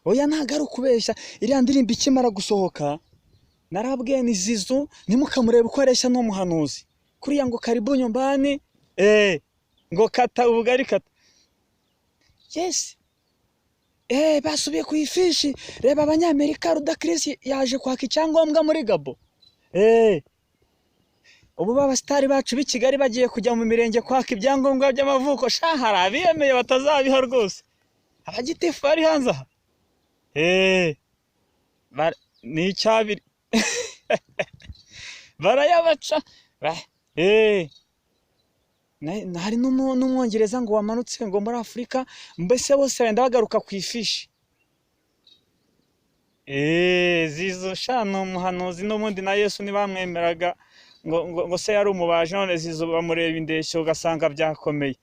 oya ntago ari ukubeshya, iriya ndirimbo ikimara gusohoka narabwiye ni Zizou ntimukamurebe uko areshya n'umuhanuzi kuriya ngo karibu nyumbani ngo kata ubugari kata. Yes, basubiye ku ifishi. Reba abanyamerika, Ludacris yaje kwaka icyangombwa muri Gabo. Ubu b'abasitari bacu b'i Kigali bagiye kujya mu mirenge kwaka ibyangombwa by'amavuko. Hari abiyemeye batazabiha rwose. Abagitifu bari hanze aha. Ni icyabiri. Barayabaca. Hari n'umwongereza ngo wamanutse ngo muri Afurika, mbese bose benda bagaruka ku ifishi. Zizou ni umuhanuzi n'ubundi na Yesu ntibamwemeraga ngo se yari umubaji, none Zizou bamureba indeshyo ugasanga byakomeye.